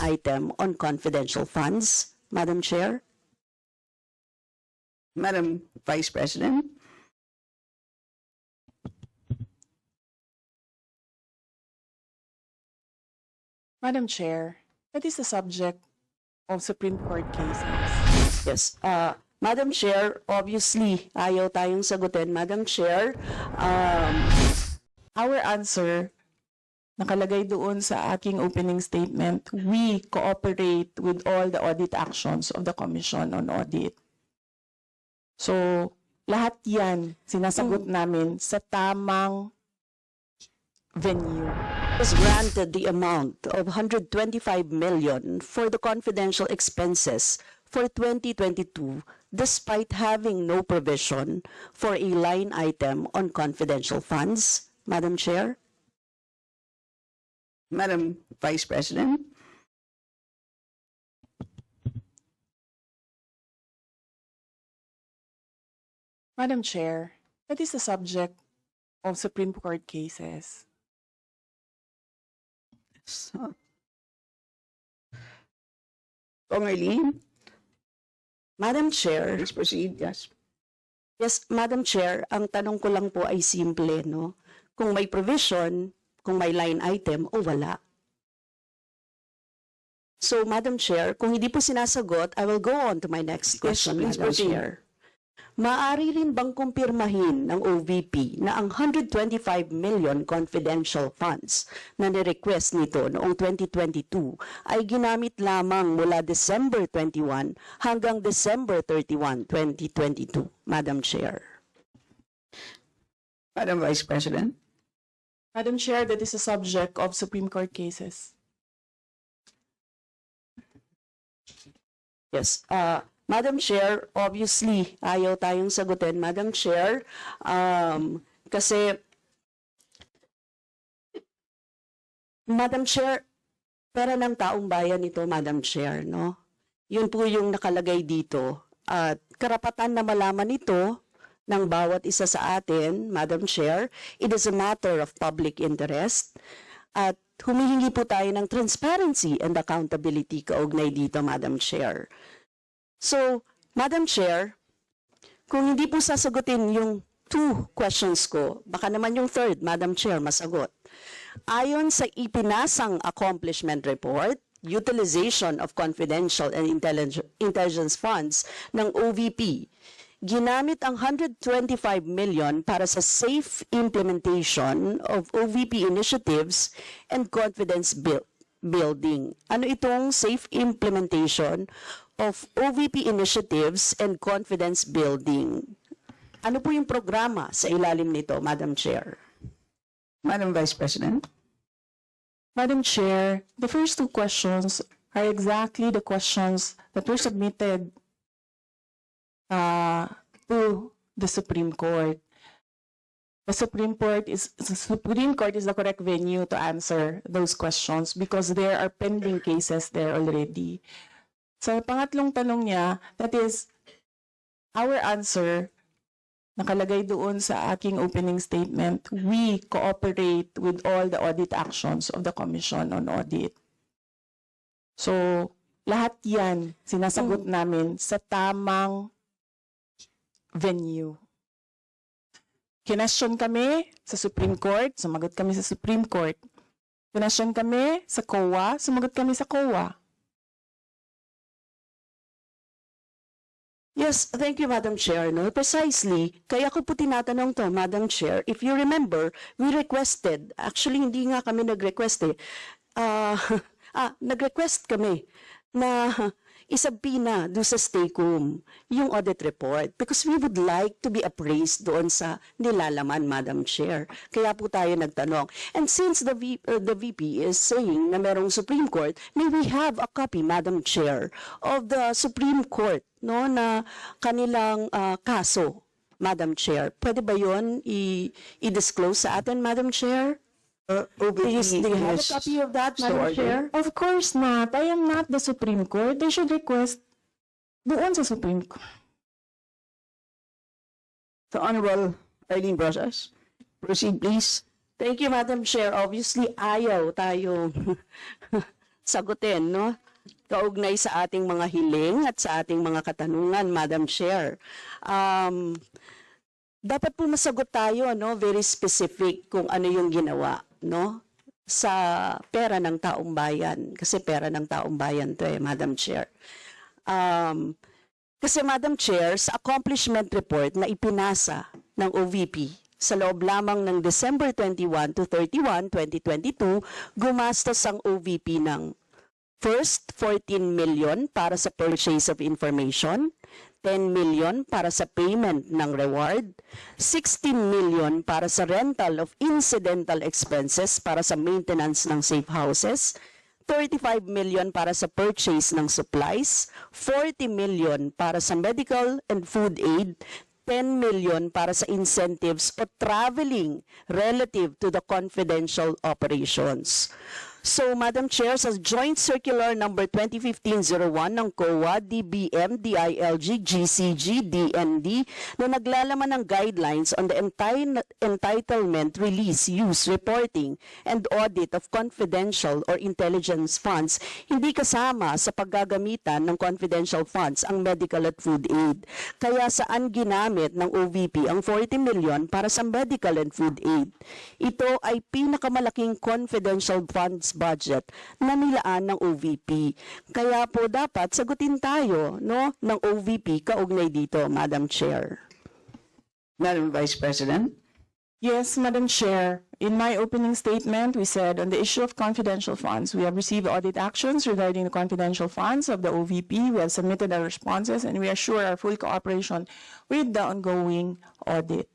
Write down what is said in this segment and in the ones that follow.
item on confidential funds, Madam Chair? Madam Vice President. Madam Chair, that is the subject of Supreme Court cases. Yes. Madam Chair, obviously, ayaw tayong sagutin, Madam Chair. Our answer, nakalagay doon sa aking opening statement, we cooperate with all the audit actions of the Commission on Audit. So, lahat yan sinasagot namin sa tamang venue. Was granted the amount of 125 million for the confidential expenses for 2022 despite having no provision for a line item on confidential funds, Madam Chair? Madam Vice President. Madam Chair, that is the subject of Supreme Court cases. So, Kong Eileen, Madam Chair, please proceed. Yes. yes, Madam Chair, ang tanong ko lang po ay simple, no? Kung may provision, kung may line item o wala. So, Madam Chair, kung hindi po sinasagot, I will go on to my next question, please Madam proceed. Chair. Maaari rin bang kumpirmahin ng OVP na ang 125 million confidential funds na nirequest nito noong 2022 ay ginamit lamang mula December 21 hanggang December 31, 2022, Madam Chair? Madam Vice President. Madam Chair, that is the subject of Supreme Court cases. Yes. Madam Chair, obviously, ayaw tayong sagutin, Madam Chair, kasi, Madam Chair, pera ng taong bayan ito, Madam Chair, no? Yun po yung nakalagay dito. At karapatan na malaman ito ng bawat isa sa atin, Madam Chair, it is a matter of public interest. At humihingi po tayo ng transparency and accountability kaugnay dito, Madam Chair. So, Madam Chair, kung hindi po sasagutin yung 2 questions ko, baka naman yung 3rd, Madam Chair, masagot. Ayon sa ipinasang accomplishment report, utilization of confidential and intelligence funds ng OVP, ginamit ang 125 million para sa safe implementation of OVP initiatives and confidence building. Ano itong safe implementation of OVP initiatives and confidence building? Ano po yung programa sa ilalim nito, Madam Chair? Madam Vice President. Madam Chair, the first 2 questions are exactly the questions that were submitted to the Supreme Court. The Supreme Court is the correct venue to answer those questions because there are pending cases there already. Sa pangatlong tanong niya, that is, our answer, nakalagay doon sa aking opening statement, we cooperate with all the audit actions of the Commission on Audit. So, lahat yan sinasagot namin sa tamang venue. Kinestyon kami sa Supreme Court, sumagot kami sa Supreme Court. Kinestyon kami sa COA, sumagot kami sa COA. Yes, thank you, Madam Chair. No, precisely. Kaya ko po tinatanong to, Madam Chair. If you remember, we requested, actually hindi nga kami nag-request eh. Nag-request kami na isabina doon sa Stacom yung audit report because we would like to be appraised doon sa nilalaman, Madam Chair. Kaya po tayo nagtanong. And since the VP is saying na merong Supreme Court, may we have a copy, Madam Chair, of the Supreme Court, no, na kanilang kaso, Madam Chair. Pwede ba yun i-disclose sa atin, Madam Chair? Please, do you have a copy of that, Madam Chair? Of course not. I am not the Supreme Court. They should request doon sa Supreme Court. The Honorable Eileen Brosas. Proceed, please. Thank you, Madam Chair. Obviously, ayaw tayo sagutin, no? Kaugnay sa ating mga hiling at sa ating mga katanungan, Madam Chair. Dapat po masagot tayo, no? Very specific kung ano yung ginawa, no? Sa pera ng taong bayan. Kasi pera ng taong bayan to Madam Chair. Kasi Madam Chair, sa accomplishment report na ipinasa ng OVP sa loob lamang ng December 21 to 31, 2022, gumastos ang OVP ng first 14 million para sa purchase of information, 10 million para sa payment ng reward, 16 million para sa rental of incidental expenses para sa maintenance ng safe houses, 35 million para sa purchase ng supplies, 40 million para sa medical and food aid, 10 million para sa incentives o traveling relative to the confidential operations. So, Madam Chair, sa Joint Circular Number 2015-01 ng COA, DBM, DILG, GCG, DND na naglalaman ng guidelines on the entitlement, release, use, reporting, and audit of confidential or intelligence funds, hindi kasama sa paggagamitan ng confidential funds ang medical at food aid. Kaya saan ginamit ng OVP ang 40 million para sa medical and food aid? Ito ay pinakamalaking confidential funds budget na nilaan ng OVP. Kaya po dapat sagutin tayo, no, ng OVP kaugnay dito, Madam Chair. Madam Vice President, Yes, Madam Chair. In my opening statement, we said on the issue of confidential funds, we have received audit actions regarding the confidential funds of the OVP. We have submitted our responses and we assure our full cooperation with the ongoing audit.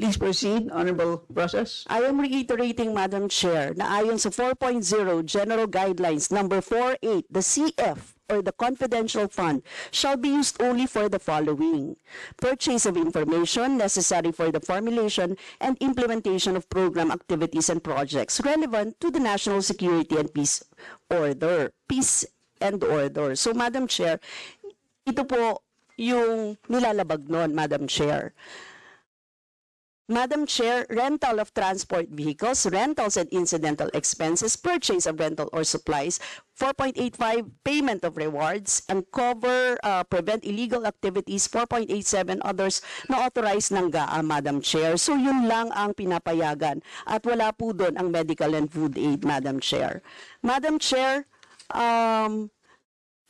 please proceed, Honorable Process. I am reiterating, Madam Chair, na ayon sa 4.0 General Guidelines number 48, the CF or the confidential fund shall be used only for the following: purchase of information necessary for the formulation and implementation of program activities and projects relevant to the national security and peace and order. So, Madam Chair, ito po yung nilalabag nun, Madam Chair. Madam Chair, rental of transport vehicles, rentals and incidental expenses, purchase of rental or supplies, 4.85, payment of rewards, uncover, prevent illegal activities, 4.87, others na authorized ng GAA, Madam Chair. So yun lang ang pinapayagan at wala po doon ang medical and food aid, Madam Chair. Madam Chair,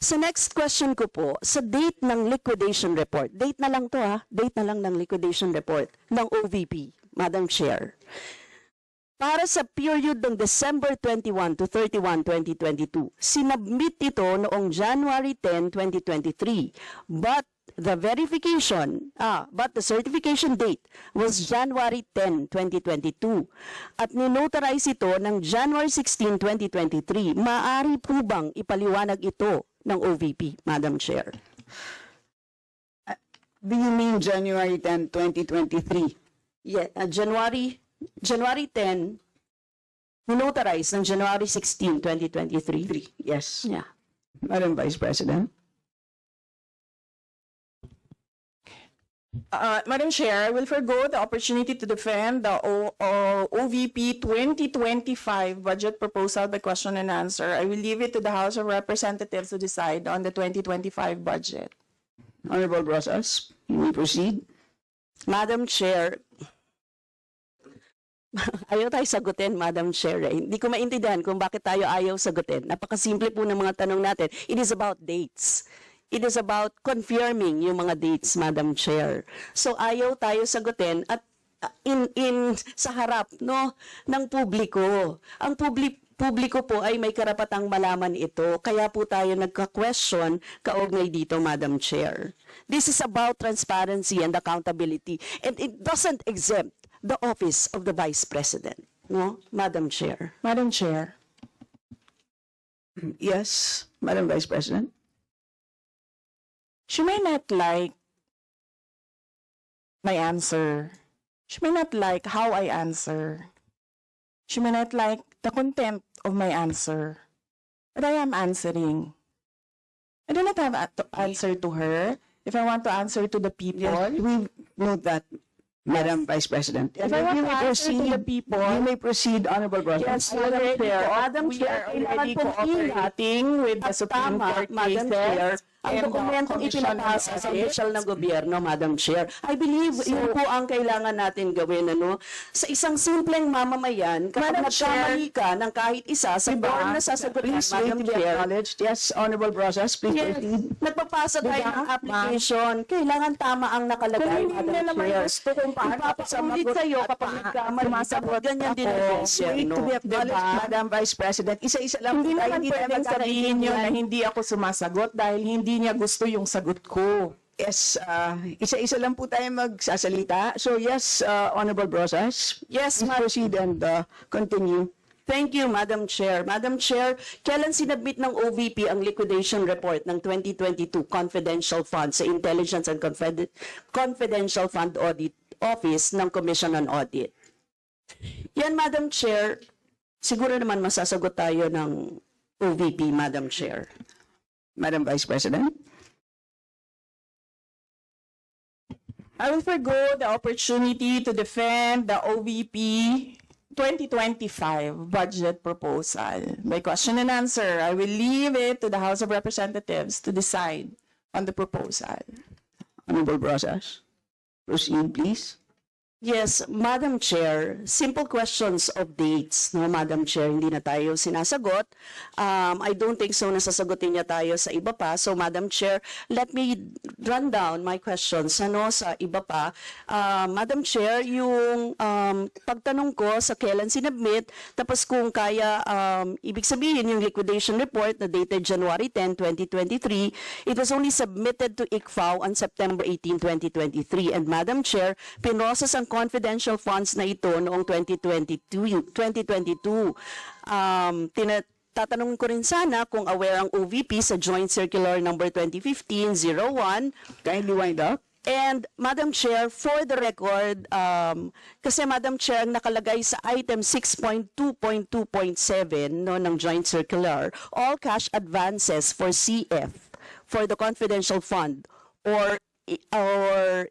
sa next question ko po, sa date ng liquidation report, date na lang to date na lang ng liquidation report ng OVP, Madam Chair. Para sa period ng December 21 to 31, 2022, sinubmit ito noong January 10, 2023. But the certification date was January 10, 2022. At ninotarize ito ng January 16, 2023. Maaari po bang ipaliwanag ito ng OVP, Madam Chair? Do you mean January 10, 2023? Yeah, January 10, notarize ng January 16, 2023. Yes. Yeah. Madam Vice President. Madam Chair, I will forgo the opportunity to defend the OVP 2025 budget proposal by question and answer. I will leave it to the House of Representatives to decide on the 2025 budget. Honorable Process, you may proceed. Madam Chair, ayaw tayo sagutin, Madam Chair. Hindi ko maintindihan kung bakit tayo ayaw sagutin. Napakasimple po ng mga tanong natin. It is about dates. It is about confirming yung mga dates, Madam Chair. So ayaw tayo sagutin at sa harap ng publiko. Ang publiko po ay may karapatang malaman ito. Kaya po tayo nagka-question kaugnay dito, Madam Chair. This is about transparency and accountability, and it doesn't exempt the office of the Vice President, Madam Chair. Madam Chair. Yes, Madam Vice President. She may not like my answer. She may not like how I answer. She may not like the content of my answer. But I am answering. I do not have to answer to her. If I want to answer to the people, Yes, we note that, Madam Vice President. If I want to answer to the people, You may proceed, Honorable Rosas. Yes, Madam Chair. Madam we Chair, are kailangan already pong cooperating with the At Supreme tama, Court Madam Chair, cases ang and the dokumentong Commission on ipinapasa sa Audit. opisyal ng gobyerno, Madam Chair. I believe yun po ang kailangan natin gawin. Ano? Sa isang simpleng mamamayan, kapag Madam nagkamali ka ng kahit isa, sa board na sasagutin, Please wait Madam to be Chair, acknowledged. Yes, Honorable Rosas, please yes, proceed. nagpapasa tayo Diba, ng application. Kailangan tama ang nakalagay, Kung hindi Madam na naman Chair. gusto kung paano ako Ipapaulit sumagot sa'yo at kapag paano nagkamali, sumasagot ganyan din ang ako. Please wait to be acknowledged, Diba? Madam Vice President. Isa-isa lang Hindi po tayo, naman tayo pwedeng sabihin nyo na magkakaintindihan. hindi ako sumasagot dahil hindi niya gusto yung sagot ko. Yes, isa-isa lang po tayo magsasalita. So yes, Honorable Rosas, Yes, please proceed and continue. Thank you, Madam Chair. Madam Chair, kailan sinabit ng OVP ang liquidation report ng 2022 confidential fund sa Intelligence and Confidential Fund Audit Office ng Commission on Audit? Yan, Madam Chair, siguro naman masasagot tayo ng OVP, Madam Chair. Madam Vice President. I will forgo the opportunity to defend the OVP 2025 budget proposal. By question and answer, I will leave it to the House of Representatives to decide on the proposal. Honorable Rosas, proceed please. Yes, Madam Chair, simple questions of dates, no, Madam Chair, hindi na tayo sinasagot. I don't think so nasasagutin niya tayo sa iba pa. So, Madam Chair, let me run down my questions sa iba pa. Madam Chair, yung pagtanong ko sa kailan sinubmit, tapos kung kaya, ibig sabihin yung liquidation report na dated January 10, 2023, it was only submitted to ICFAO on September 18, 2023. And Madam Chair, pinrocess ang confidential funds na ito noong 2022. Tatanungin ko rin sana kung aware ang OVP sa Joint Circular number 2015-01. Kindly wind up. And Madam Chair, for the record, kasi Madam Chair, ang nakalagay sa item 6.2.2.7 no, ng Joint Circular, all cash advances for CF, for the confidential fund, or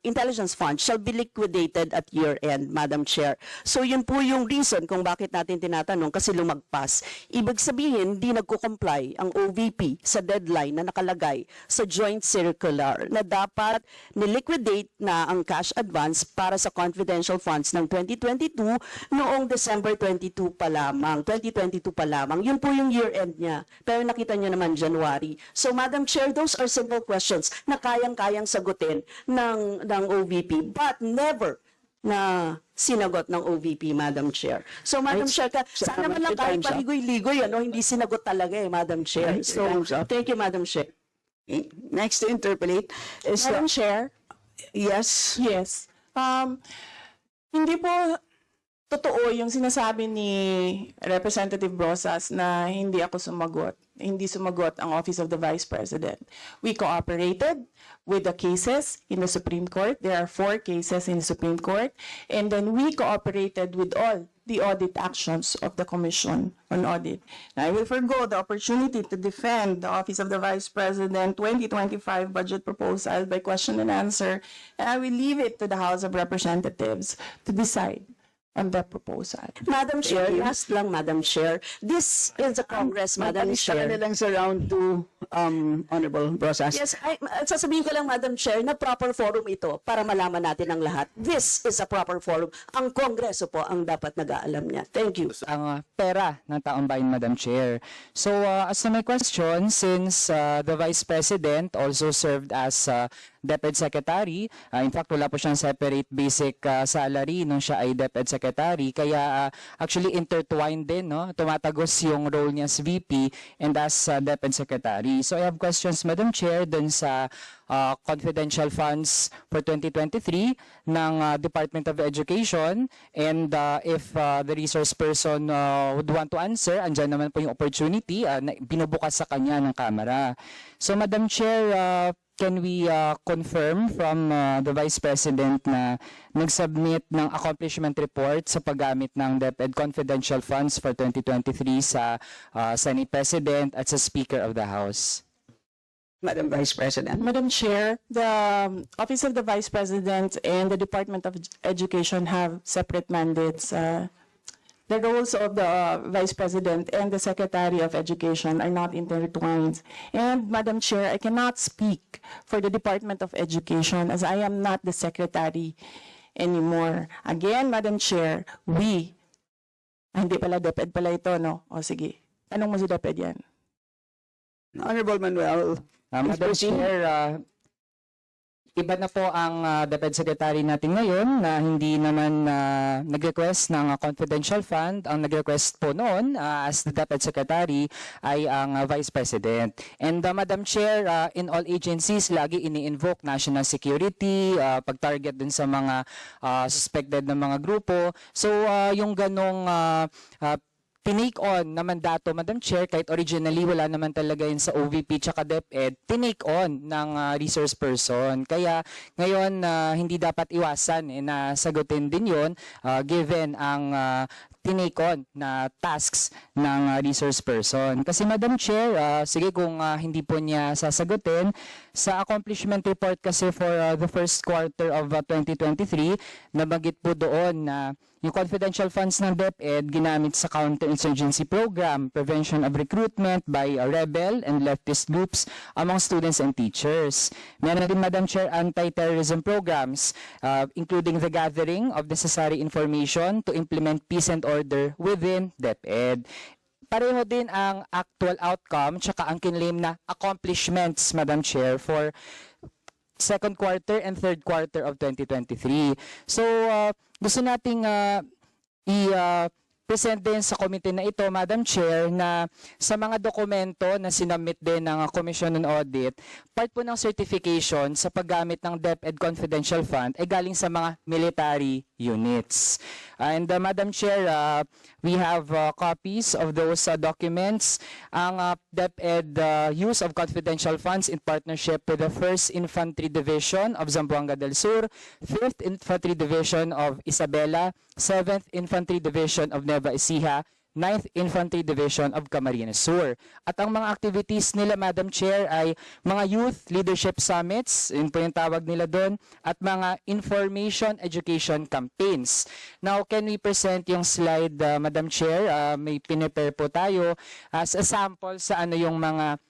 intelligence fund shall be liquidated at year-end, Madam Chair. So yun po yung reason kung bakit natin tinatanong kasi lumagpas. Ibig sabihin, di nagko-comply ang OVP sa deadline na nakalagay sa joint circular na dapat niliquidate na ang cash advance para sa confidential funds ng 2022 noong December 22 pa lamang, 2022 pa lamang. Yun po yung year-end niya. Pero nakita niyo naman January. So Madam Chair, those are simple questions na kayang-kayang sagutin ng OVP but never na sinagot ng OVP, Madam Chair. So, Madam Chair, sana man lang kahit time's up. paligoy-ligoy, hindi sinagot talaga Madam Chair. Right, So, time's up. thank you, Madam Chair. Okay. Next to interpolate is Madam Chair? yes. Yes. Hindi po totoo yung sinasabi ni Representative Brosas na hindi ako sumagot. Hindi sumagot ang Office of the Vice President. We cooperated with the cases in the Supreme Court. There are 4 cases in the Supreme Court. And then we cooperated with all the audit actions of the Commission on Audit. Now, I will forgo the opportunity to defend the Office of the Vice President 2025 budget proposal by question and answer, and I will leave it to the House of Representatives to decide on that proposal. Madam Chair, last lang, Madam Chair. This is the Congress, Madam Matalista ka na Chair. lang sa round 2, Honorable Rosas. Yes, sasabihin ko lang, Madam Chair, na proper forum ito para malaman natin ang lahat. This is a proper forum. Ang Kongreso po ang dapat nag-aalam niya. Thank you. Ang pera ng taong bayan, Madam Chair. So, as to my question, since the Vice President also served as DepEd Secretary, in fact, wala po siyang separate basic salary nung siya ay DepEd Secretary, kaya actually intertwined din, no? Tumatagos yung role niya as VP and as DepEd Secretary. So, I have questions, Madam Chair, dun sa confidential funds for 2023 ng Department of Education, and if the resource person would want to answer, andyan naman po yung opportunity na binubukas sa kanya ng Kamara. So Madam Chair, can we confirm from the Vice President na nag-submit ng accomplishment report sa paggamit ng DepEd confidential funds for 2023 sa Senate President at sa Speaker of the House? Madam Vice President. Madam Chair, the Office of the Vice President and the Department of Education have separate mandates. The roles of the Vice President and the Secretary of Education are not intertwined. And Madam Chair, I cannot speak for the Department of Education as I am not the Secretary anymore. Again, Madam Chair, hindi pala DepEd pala ito, no? O sige, tanong mo si DepEd yan. Honorable Manuel. Madam proceed. Chair, iba na po ang DepEd Secretary natin ngayon na hindi naman nag-request ng confidential fund. Ang nag-request po noon as the DepEd Secretary ay ang Vice President. And Madam Chair, in all agencies, lagi ini-invoke national security, pag-target dun sa mga suspected na mga grupo. So yung ganong tinake on na mandato, Madam Chair, kahit originally wala naman talaga yun sa OVP tsaka DepEd, tinake on ng resource person. Kaya ngayon, hindi dapat iwasan na sagutin din yun given ang tinake on na tasks ng resource person. Kasi Madam Chair, sige kung hindi po niya sasagutin, sa accomplishment report kasi for the first quarter of 2023, nabanggit po doon na yung confidential funds ng DepEd ginamit sa counterinsurgency program, prevention of recruitment by rebel and leftist groups among students and teachers. Meron din, Madam Chair, anti-terrorism programs, including the gathering of necessary information to implement peace and order within DepEd. Pareho din ang actual outcome tsaka ang kinlaim na accomplishments, Madam Chair, for second quarter and third quarter of 2023. So, gusto nating i-present din sa committee na ito, Madam Chair, na sa mga dokumento na sinubmit din ng Commission on Audit, part po ng certification sa paggamit ng DepEd Confidential Fund ay galing sa mga military units. And Madam Chair, we have copies of those documents. Ang DepEd use of confidential funds in partnership with the 1st Infantry Division of Zamboanga del Sur, 5th Infantry Division of Isabela, 7th Infantry Division of Nueva Ecija, 9th Infantry Division of Camarines Sur. At ang mga activities nila, Madam Chair, ay mga youth leadership summits, yun po yung tawag nila doon, at mga information education campaigns. Now, can we present yung slide, Madam Chair? May pinipare po tayo as a sample sa ano yung mga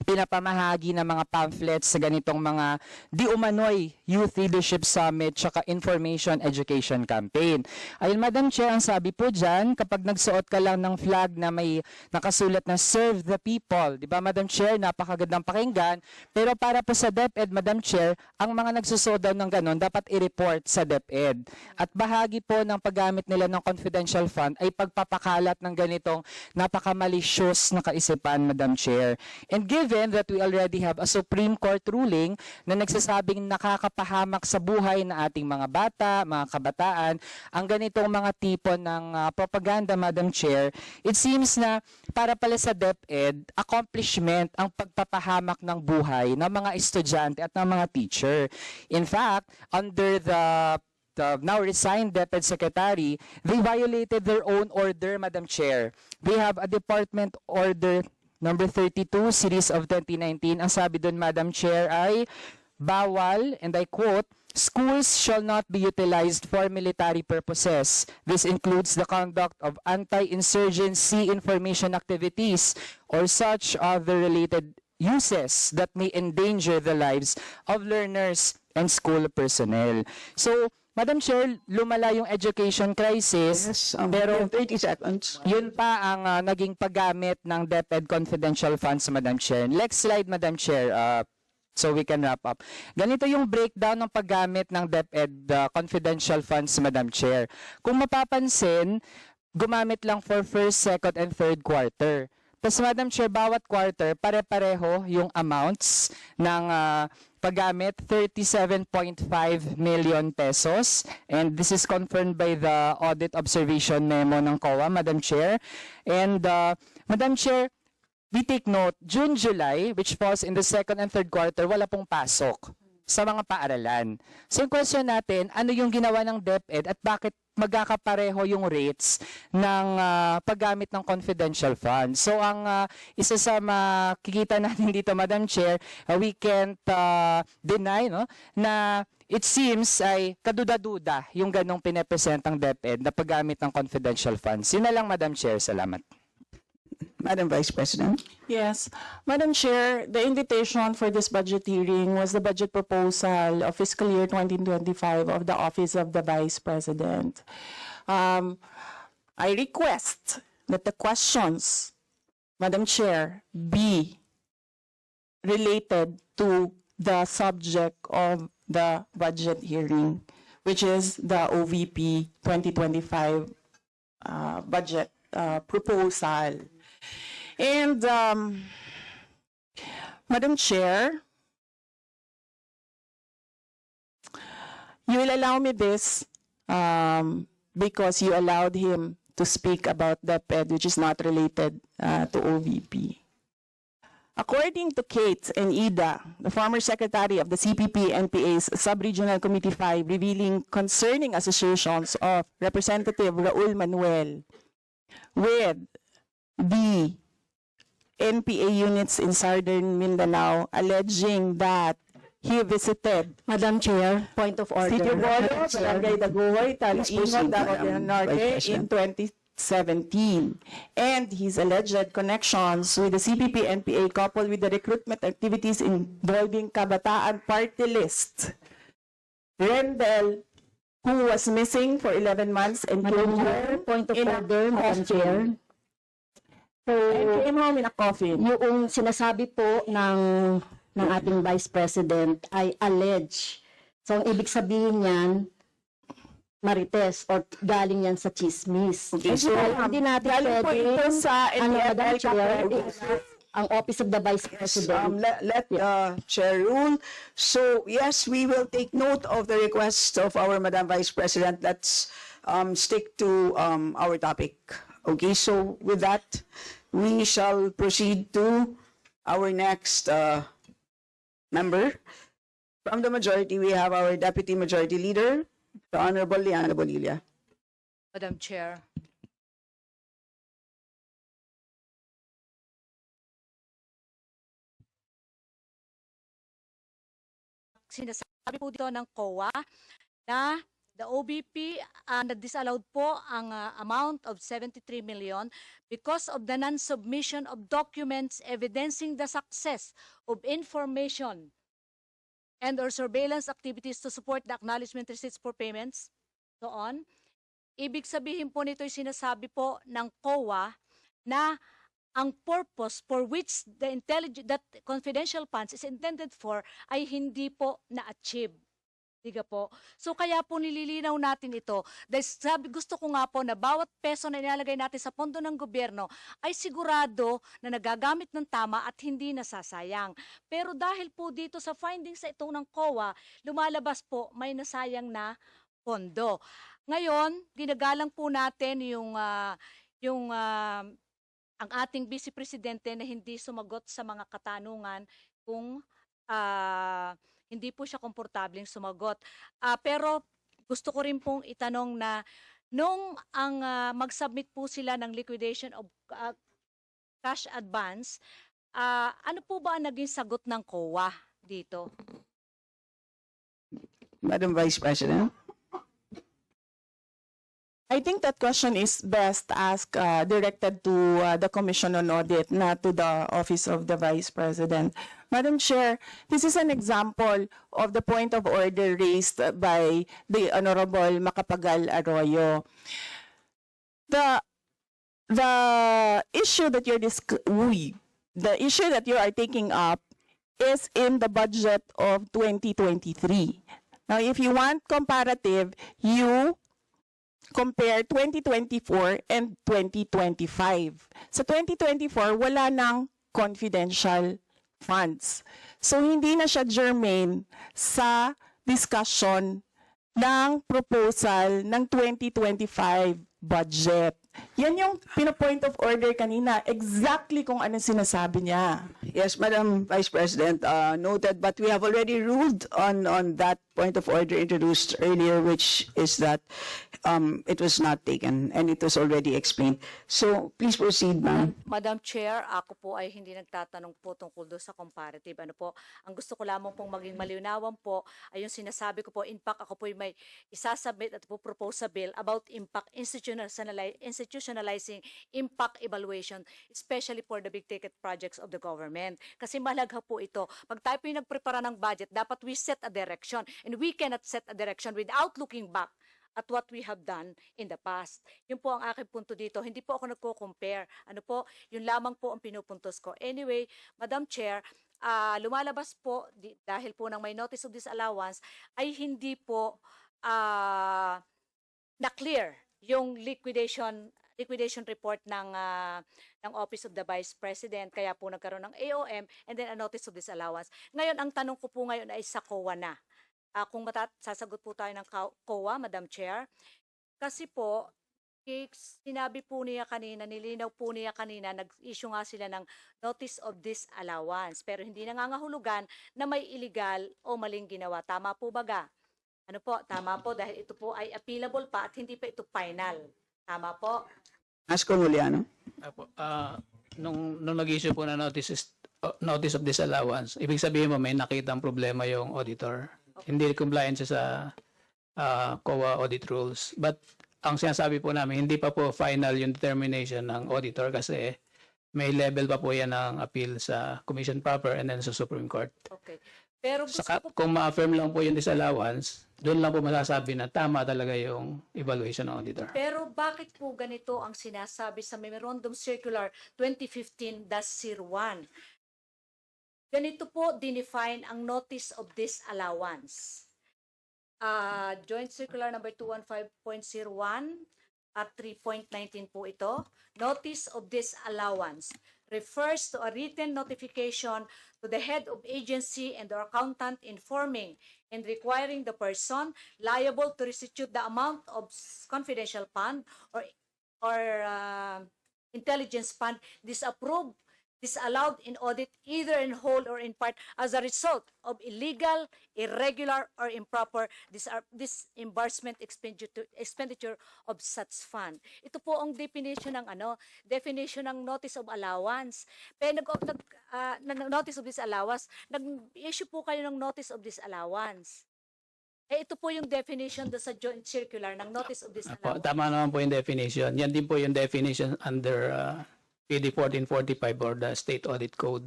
pinapamahagi ng mga pamphlets sa ganitong mga di umano'y Youth Leadership Summit tsaka Information Education Campaign. Ayun, Madam Chair, ang sabi po dyan, kapag nagsuot ka lang ng flag na may nakasulat na Serve the People, di ba, Madam Chair, napakagandang pakinggan, pero para po sa DepEd, Madam Chair, ang mga nagsusuot daw ng ganon, dapat i-report sa DepEd. At bahagi po ng paggamit nila ng confidential fund ay pagpapakalat ng ganitong napaka-malicious na kaisipan, Madam Chair. And given that we already have a Supreme Court ruling na nagsasabing nakakapahamak sa buhay ng ating mga bata, mga kabataan, ang ganitong mga tipo ng propaganda, Madam Chair, it seems na para pala sa DepEd, accomplishment ang pagpapahamak ng buhay ng mga estudyante at ng mga teacher. In fact, under the now resigned DepEd Secretary, they violated their own order, Madam Chair. They have a Department Order Number 32, Series of 2019, ang sabi doon, Madam Chair, ay bawal, and I quote, schools shall not be utilized for military purposes. This includes the conduct of anti-insurgency information activities or such other related uses that may endanger the lives of learners and school personnel. So, Madam Chair, lumala yung education crisis, Yes, pero 30 seconds. yun pa ang naging paggamit ng DepEd confidential funds, Madam Chair. Next slide, Madam Chair, so we can wrap up. Ganito yung breakdown ng paggamit ng DepEd confidential funds, Madam Chair. Kung mapapansin, gumamit lang for first, second, and third quarter. Tapos, Madam Chair, bawat quarter, pare-pareho yung amounts ng paggamit, 37.5 million pesos. And this is confirmed by the audit observation memo ng COA, Madam Chair. And Madam Chair, we take note, June, July, which falls in the second and third quarter, wala pong pasok sa mga paaralan. So yung question natin, ano yung ginawa ng DepEd at bakit magkakapareho yung rates ng paggamit ng confidential funds. So ang isa sa makikita natin dito, Madam Chair, we can't deny no, na it seems ay kaduda-duda yung ganong pinepresentang DepEd na paggamit ng confidential funds. Yun na lang, Madam Chair. Salamat. Madam Vice President. Yes. Madam Chair, the invitation for this budget hearing was the budget proposal of fiscal year 2025 of the Office of the Vice President. I request that the questions, Madam Chair, be related to the subject of the budget hearing, which is the OVP 2025 budget proposal. And Madam Chair, you will allow me this because you allowed him to speak about DepEd, which is not related to OVP. According to Kate and Ida, the former secretary of the CPP-NPA's Sub-Regional Committee 5, revealing concerning associations of Representative Raul Manuel with the NPA units in Southern Mindanao, alleging that he visited Madam Chair, point of order. City Bolo, Barangay Daguhoy, Talingon, Davao del Madam Norte Vice in President. 2017, and his alleged connections with the CPP-NPA coupled with the recruitment activities involving Kabataan Party List. Rendell, who was missing for 11 months and Madam came Chair, home point of in a order, Madam coffin. Chair. And came home in a coffin. Yung sinasabi po ng ating Vice President ay allege. So, ang ibig sabihin niyan, marites or galing yan sa chismis. Okay, so, hindi natin galing po pwede, ito sa Madam NPFL Chair, Kapag. ang Office of the Vice President. Let Chair rule. So yes, we will take note of the request of our Madam Vice President. Let's stick to our topic. Okay, so with that, we shall proceed to our next member. From the majority, we have our Deputy Majority Leader, the Honorable Liana Bonilla. Madam Chair. Sinasabi po dito ng COA na the OBP nag-disallowed po ang amount of 73 million because of the non-submission of documents evidencing the success of information and or surveillance activities to support the acknowledgement receipts for payments, so on. Ibig sabihin po nito ay sinasabi po ng COA na ang purpose for which that confidential funds is intended for ay hindi po na-achieve. Diga po. So kaya po nililinaw natin ito. Dahil gusto ko nga po na bawat peso na ilalagay natin sa pondo ng gobyerno ay sigurado na nagagamit ng tama at hindi nasasayang. Pero dahil po dito sa findings sa itong ng COA, lumalabas po may nasayang na pondo. Ngayon, ginagalang po natin ang ating Vice Presidente na hindi sumagot sa mga katanungan kung hindi po siya komportableng sumagot. Pero gusto ko rin pong itanong na nung mag-submit po sila ng liquidation of cash advance, ano po ba ang naging sagot ng COA dito? Madam Vice President. I think that question is best asked directed to the Commission on Audit, not to the Office of the Vice President. Madam Chair, this is an example of the point of order raised by the Honorable Macapagal Arroyo. The issue that the issue that you are taking up is in the budget of 2023. Now, if you want comparative, you compare 2024 and 2025. Sa 2024, wala nang confidential funds. So, hindi na siya germane sa discussion ng proposal ng 2025 budget. Yan yung pina-point of order kanina. Exactly kung ano sinasabi niya. Yes, Madam Vice President, noted, but we have already ruled on that point of order introduced earlier, which is that it was not taken and it was already explained. So please proceed, ma'am. Madam Chair, ako po ay hindi nagtatanong po tungkol doon sa comparative. Ano po, ang gusto ko lamang pong maging malinawan po ay yung sinasabi ko po, in fact, ako po ay may isasubmit at po propose sa bill about impact institutionalizing impact evaluation, especially for the big ticket projects of the government. Kasi mahalaga po ito. Pag tayo po yung nagprepara ng budget, dapat we set a direction, and we cannot set a direction without looking back at what we have done in the past. Yun po ang aking punto dito. Hindi po ako nagko-compare. Ano po, yun lamang po ang pinupuntos ko. Anyway, Madam Chair, lumalabas po, dahil po ng may notice of disallowance, ay hindi po na-clear yung liquidation report ng Office of the Vice President, kaya po nagkaroon ng AOM and then a notice of disallowance. Ngayon, ang tanong ko po ngayon ay sa COA na. Kung sasagot po tayo ng COA, Madam Chair, kasi po, sinabi po niya kanina, nilinaw po niya kanina, nag-issue nga sila ng notice of disallowance, pero hindi nangangahulugan na may illegal o maling ginawa. Tama po baga? Ano po? Tama po, dahil ito po ay appealable pa at hindi pa ito final. Tama po? Ask Juliano. Apo, nung nag-issue po na notice of disallowance, ibig sabihin mo may nakitang problema yung auditor. Hindi compliant siya sa COA audit rules. But ang sinasabi po namin, hindi pa po final yung determination ng auditor kasi may level pa po yan ng appeal sa Commission proper and then sa Supreme Court. Okay. Pero gusto Saka, ko kung ma-affirm lang po yung disallowance, doon lang po masasabi na tama talaga yung evaluation ng auditor. Pero bakit po ganito ang sinasabi sa Memorandum Circular 2015-01? Ganito po dinefine ang notice of disallowance. Joint Circular number 215.01 at 3.19 po ito. Notice of disallowance refers to a written notification to the head of agency and the accountant informing and requiring the person liable to restitute the amount of confidential fund or intelligence fund disapproved, disallowed in audit either in whole or in part as a result of illegal, irregular, or improper disbursement expenditure of such fund. Ito po ang definition ng notice of allowance. Pero notice of disallowance, nag-issue po kayo ng notice of disallowance. Ito po yung definition do sa joint circular ng notice of disallowance. Tama naman po yung definition. Yan din po yung definition under PD 1445 or the State Audit Code.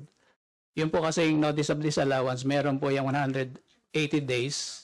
Yun po kasi yung notice of disallowance, meron po yung 180 days